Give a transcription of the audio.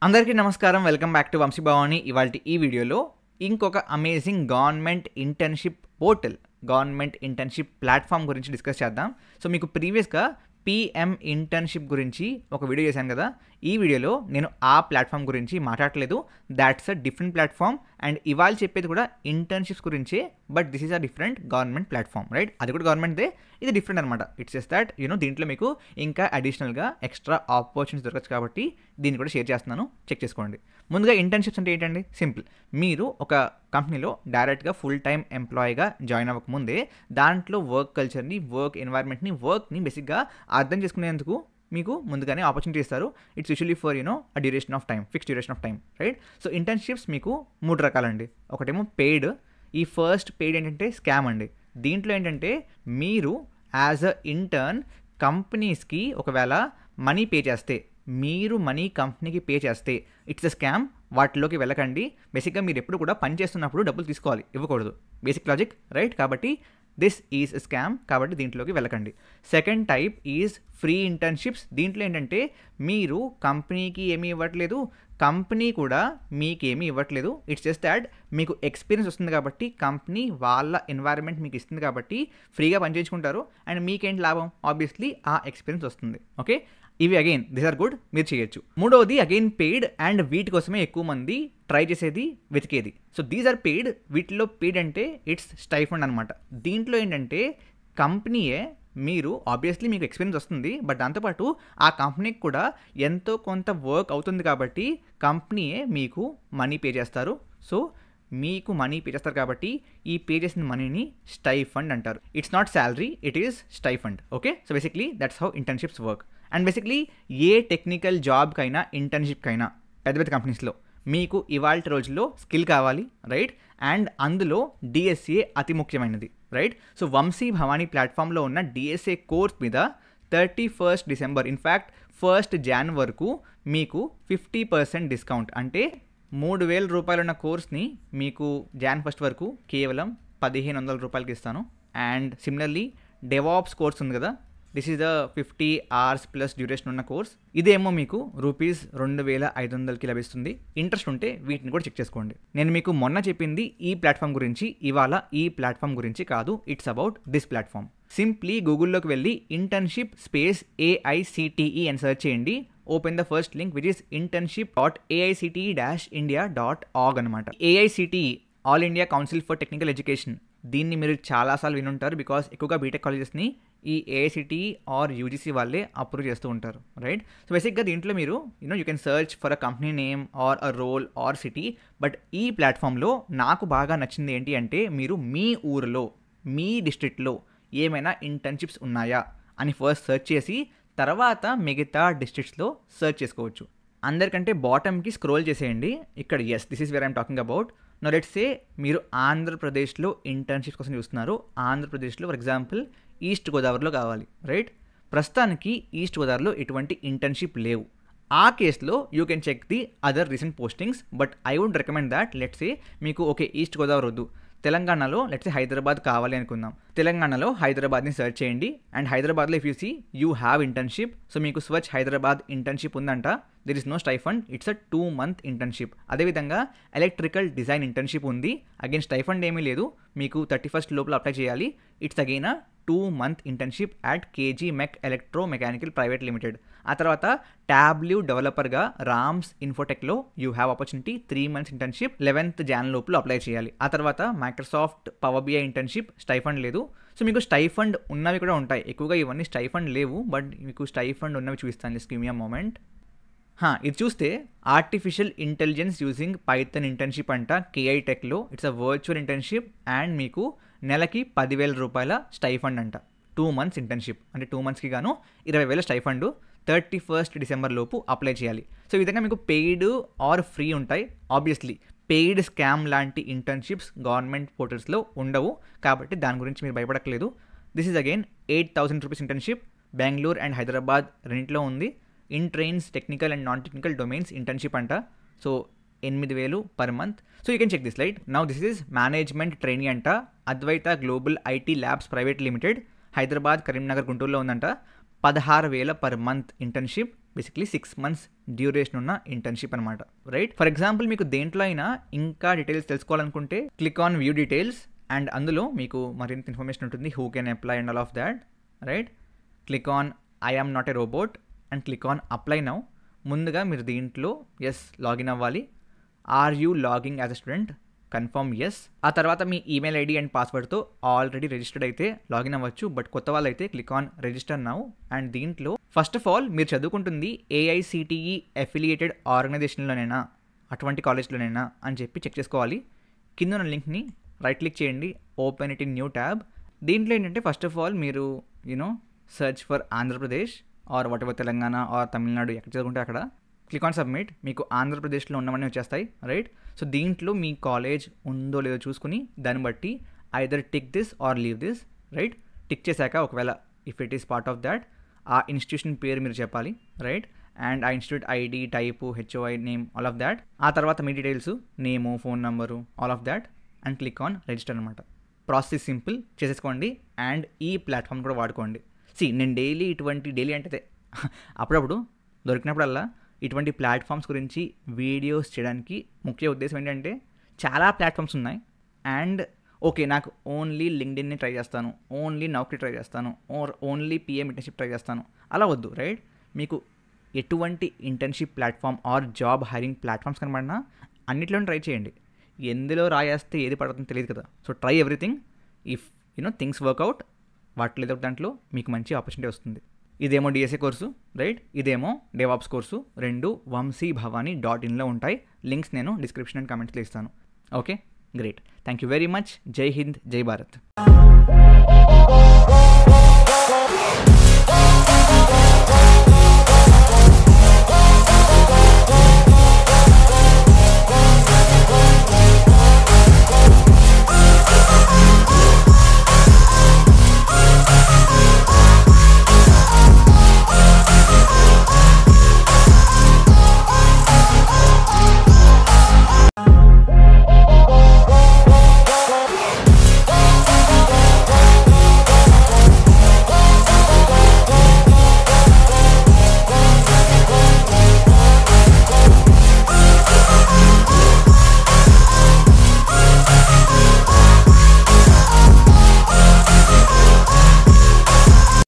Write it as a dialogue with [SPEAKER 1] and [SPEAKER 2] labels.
[SPEAKER 1] అందరికీ నమస్కారం. Welcome back to Vamshi Bhavani. ఇవాల్టి ఈ వీడియోలో ఇంకొక amazing government internship portal, government internship platform గురించి డిస్కస్ చేద్దాం. సో మీకు ప్రీవియస్గా పిఎం ఇంటర్న్షిప్ గురించి ఒక వీడియో చేశాను కదా. ఈ వీడియోలో నేను ఆ ప్లాట్ఫామ్ గురించి మాట్లాడలేదు. That's a different platform. And ఇవాళ చెప్పేది కూడా ఇంటర్న్షిప్స్ గురించే, but this is a different government platform, right? అది కూడా గవర్నమెంట్దే, ఇది డిఫరెంట్ అనమాట. ఇట్స్ జస్ట్ దట్ దీంట్లో మీకు ఇంకా అడిషనల్గా ఎక్స్ట్రా ఆపర్చునిటీస్ దొరకచ్చు కాబట్టి దీన్ని కూడా షేర్ చేస్తున్నాను, చెక్ చేసుకోండి. ముందుగా ఇంటర్న్షిప్స్ అంటే ఏంటండి? సింపుల్. మీరు ఒక కంపెనీలో డైరెక్ట్గా ఫుల్ టైం ఎంప్లాయీగా జాయిన్ అవ్వకముందే దాంట్లో వర్క్ కల్చర్ని, వర్క్ ఎన్వైర్న్మెంట్ని, వర్క్ని బేసిక్గా అర్థం చేసుకునేందుకు మీకు ముందుగానే ఆపర్చునిటీ ఇస్తారు. It's usually for a duration of time, fix duration of time, right? So internships మీకు 3 రకాలండి. ఒకటేమో పెయిడ్. ఈ ఫస్ట్ పెయిడ్ ఏంటంటే స్కామ్ అండి. దీంట్లో ఏంటంటే మీరు యాజ్ అ ఇంటర్న్ కంపెనీస్కి ఒకవేళ మనీ పే చేస్తే, మీరు మనీ కంపెనీకి పే చేస్తే ఇట్స్ అ స్కామ్. వాటిలోకి వెళ్ళకండి. బేసిక్గా మీరు ఎప్పుడు కూడా పని చేస్తున్నప్పుడు డబ్బులు తీసుకోవాలి, ఇవ్వకూడదు. Basic logic, right? కాబట్టి దిస్ ఈజ్ స్కామ్, కాబట్టి దీంట్లోకి వెళ్ళకండి. Second type is free internships. దీంట్లో ఏంటంటే మీరు కంపెనీకి ఏమీ ఇవ్వట్లేదు, కంపెనీ కూడా మీకేమీ ఇవ్వట్లేదు. ఇట్స్ జస్ట్ దాట్ మీకు ఎక్స్పీరియన్స్ వస్తుంది కాబట్టి కంపెనీ వాళ్ళ ఎన్వైరన్మెంట్ మీకు ఇస్తుంది కాబట్టి ఫ్రీగా పనిచేయించుకుంటారు. అండ్ మీకేంటి లాభం? ఆబ్వియస్లీ ఆ ఎక్స్పీరియన్స్ వస్తుంది. ఓకే, ఇవి అగైన్ దీస్ ఆర్ గుడ్, మీరు చేయొచ్చు. మూడవది అగైన్ పెయిడ్, అండ్ వీటి కోసమే ఎక్కువ మంది ట్రై చేసేది, వెతికేది. So these are paid. వీటిలో పెయిడ్ అంటే ఇట్స్ స్టైఫండ్ అనమాట. దీంట్లో ఏంటంటే కంపెనీయే, మీరు ఆబ్వియస్లీ మీకు ఎక్స్పీరియన్స్ వస్తుంది, బట్ దాంతోపాటు ఆ కంపెనీకి కూడా ఎంతో కొంత వర్క్ అవుతుంది కాబట్టి కంపెనీయే మీకు మనీ పే చేస్తారు. సో మీకు మనీ పే చేస్తారు కాబట్టి ఈ పే చేసిన మనీని స్టైఫండ్ అంటారు. It's not salary, it is stipend. Okay, so basically that's how internships work. And basically a technical జాబ్కైనా, ఇంటర్న్షిప్కైనా పెద్ద పెద్ద కంపెనీస్లో మీకు ఇవాళ రోజుల్లో స్కిల్ కావాలి, రైట్? అండ్ అందులో డిఎస్ఏ అతి ముఖ్యమైనది, రైట్? సో వంశీ భవానీ ప్లాట్ఫామ్లో ఉన్న డిఎస్ఏ కోర్స్ మీద 31st December, in fact 1st Jan వరకు మీకు 50% డిస్కౌంట్. అంటే 3,000 రూపాయలు ఉన్న కోర్స్ని మీకు Jan 1st వరకు కేవలం 1,500 రూపాయలకి ఇస్తాను. అండ్ సిమిలర్లీ డెవాప్స్ కోర్స్ ఉంది కదా, this is the 50 hours plus duration ఉన్న కోర్స్. ఇదేమో మీకు ₹2,500కి లభిస్తుంది. ఇంట్రెస్ట్ ఉంటే వీటిని కూడా చెక్ చేసుకోండి. నేను మీకు మొన్న చెప్పింది ఈ ప్లాట్ఫామ్ గురించి, ఇవాళ ఈ ప్లాట్ఫామ్ గురించి కాదు. It's about this platform. Simply గూగుల్లోకి వెళ్ళి ఇంటర్న్షిప్ స్పేస్ AICTE అని సెర్చ్ చేయండి. Open the first link which is internship.AICTE-India.org అనమాట. AICTE, all India council for technical education. దీన్ని మీరు చాలాసార్లు వినుంటారు, బికాస్ ఎక్కువగా బీటెక్ కాలేజెస్ని ఈ AICTE ఆర్ UGC వాళ్ళే అప్రూవ్ చేస్తూ ఉంటారు, రైట్? సో బేసిక్గా దీంట్లో మీరు you can search for a company name or a role or city. But ఈ ప్లాట్ఫామ్లో నాకు బాగా నచ్చింది ఏంటి అంటే, మీరు మీ ఊరిలో, మీ డిస్ట్రిక్ట్లో ఏమైనా ఇంటర్న్షిప్స్ ఉన్నాయా అని ఫస్ట్ సెర్చ్ చేసి తర్వాత మిగతా డిస్ట్రిక్ట్స్లో సెర్చ్ చేసుకోవచ్చు. అందరికంటే బాటమ్కి స్క్రోల్ చేసేయండి. ఇక్కడ yes, this is where I'm talking about. No let's say మీరు ఆంధ్రప్రదేశ్లో ఇంటర్న్షిప్స్ కోసం చూస్తున్నారు. ఆంధ్రప్రదేశ్లో ఫర్ ఎగ్జాంపుల్ ఈస్ట్ గోదావరిలో కావాలి, రైట్? ప్రస్తుతానికి ఈస్ట్ గోదావరిలో ఎటువంటి ఇంటర్న్షిప్ లేవు. ఆ కేసులో you can check the other recent postings. But I would recommend that, let's say మీకు ఓకే ఈస్ట్ గోదావరి వద్దు, తెలంగాణలో లెట్స్ సే హైదరాబాద్ కావాలి అనుకుందాం. తెలంగాణలో హైదరాబాద్ని సెర్చ్ చేయండి. అండ్ హైదరాబాద్లో if you see you have internship, so మీకు స్వచ్ హైదరాబాద్ ఇంటర్న్షిప్ ఉందంట. There is no stipend, it's a 2 month internship. అదేవిధంగా ఎలక్ట్రికల్ డిజైన్ ఇంటర్న్షిప్ ఉంది. అగైన్ స్టైఫండ్ ఏమీ లేదు, మీకు 31st లోపల అప్లై చేయాలి. It's again 2 month internship at KG MEC electro mechanical private limited. ఆ తర్వాత ట్యాబ్ల్యూ డెవలపర్గా రామ్స్ ఇన్ఫోటెక్లో you have opportunity 3 months internship 11th Jan లోపల అప్లై చేయాలి. ఆ తర్వాత Microsoft power BI internship, stipend లేదు. సో మీకు స్టైఫండ్ ఉన్నవి కూడా ఉంటాయి. ఎక్కువగా ఇవన్నీ స్టైఫండ్ లేవు, బట్ మీకు స్టైఫండ్ ఉన్నవి చూపిస్తాను. Just give me a moment. ఇది చూస్తే artificial intelligence using Python internship అంట, KI టెక్లో. It's a virtual internship and మీకు నెలకి 10,000 రూపాయల స్టైఫండ్ అంట. 2 months ఇంటర్న్షిప్ అంటే 2 monthsకి గాను 20,000 స్టైఫండ్. 31st December లోపు అప్లై చేయాలి. సో ఈ విధంగా మీకు పెయిడ్ ఆర్ ఫ్రీ ఉంటాయి. ఆబ్వియస్లీ పెయిడ్ స్కామ్ లాంటి ఇంటర్న్షిప్స్ గవర్నమెంట్ పోర్టల్స్లో ఉండవు, కాబట్టి దాని గురించి మీరు భయపడట్లేదు. This is again 8,000 rupees internship. Bengaluru and Hyderabad రెండింటిలో ఉంది. ఇన్ ట్రైన్స్ technical and non technical domains internship అంట. So 8,000 per month. So you can check this, right? Now this is management trainee అంట. Advaita global IT labs private limited, Hyderabad, Karimnagar, గుంటూరులో ఉందంట. 16,000 per month internship. Basically 6 months duration ఉన్న internship అనమాట, right? For example మీకు దేంట్లో అయినా ఇంకా డీటెయిల్స్ తెలుసుకోవాలనుకుంటే click on view details and అందులో మీకు మరింత ఇన్ఫర్మేషన్ ఉంటుంది, who can apply and all of that, right? Click on I am not a robot and click on apply now. ముందుగా మీరు దీంట్లో ఎస్ లాగిన్ అవ్వాలి. Are you logging as a student? Confirm yes. ఆ తర్వాత మీ ఈమెయిల్ ఐడి అండ్ పాస్వర్డ్తో already registered అయితే లాగిన్ అవ్వచ్చు, బట్ కొత్త వాళ్ళు అయితే click on register now. And దీంట్లో ఫస్ట్ ఆఫ్ ఆల్ మీరు చదువుకుంటుంది ఏఐసిటిఈ అఫిలియేటెడ్ ఆర్గనైజేషన్లోనైనా, అటువంటి కాలేజ్లోనైనా అని చెప్పి చెక్ చేసుకోవాలి. కింద ఉన్న లింక్ని రైట్ క్లిక్ చేయండి, open it in new tab. దీంట్లో ఏంటంటే ఫస్ట్ ఆఫ్ ఆల్ మీరు search for Andhra Pradesh or whatever Telangana or Tamil Nadu ఎక్కడ చదువుకుంటే అక్కడ క్లిక్ ఆన్ సబ్మిట్. మీకు ఆంధ్రప్రదేశ్లో ఉన్నవన్నీ వచ్చేస్తాయి, రైట్? సో దీంట్లో మీ కాలేజ్ ఉందో లేదో చూసుకుని దాన్ని బట్టి either tick this or leave this, right? Tick చేశాక ఒకవేళ if it is part of that ఆ ఇన్స్టిట్యూషన్ పేరు మీరు చెప్పాలి, రైట్? అండ్ ఆ institute ID, type, HOI name, all of that. ఆ తర్వాత మీ details, name, phone number, all of that and click on register అనమాట. ప్రాసెస్ సింపుల్, చేసేసుకోండి అండ్ ఈ ప్లాట్ఫామ్ కూడా వాడుకోండి. నేను డైలీ అంటే అప్పుడప్పుడు దొరికినప్పుడల్లా ఇటువంటి ప్లాట్ఫామ్స్ గురించి వీడియోస్ చేయడానికి ముఖ్య ఉద్దేశం ఏంటంటే చాలా ప్లాట్ఫామ్స్ ఉన్నాయి అండ్ ఓకే నాకు ఓన్లీ లింక్డ్ఇన్ని ట్రై చేస్తాను, ఓన్లీ నౌకరీ ట్రై చేస్తాను, ఓన్లీ పిఎం ఇంటర్న్షిప్ ట్రై చేస్తాను, అలా వద్దు, రైట్? మీకు ఎటువంటి internship platform or job hiring platforms కనబడినా అన్నిట్లోనే ట్రై చేయండి. ఎందులో రాయేస్తే ఏది పడుతుందో తెలియదు కదా. So try everything. If things work out, వాటిలో ఏదో దాంట్లో మీకు మంచి ఆపర్చునిటీ వస్తుంది. ఇదేమో డిఎస్ఏ కోర్సు, రైట్? ఇదేమో డెవాప్స్ కోర్సు. రెండు vamsibhavani.in ఉంటాయి. లింక్స్ నేను డిస్క్రిప్షన్ అండ్ కామెంట్స్లో ఇస్తాను. Okay, great. Thank you very much. జై హింద్, జై భారత్.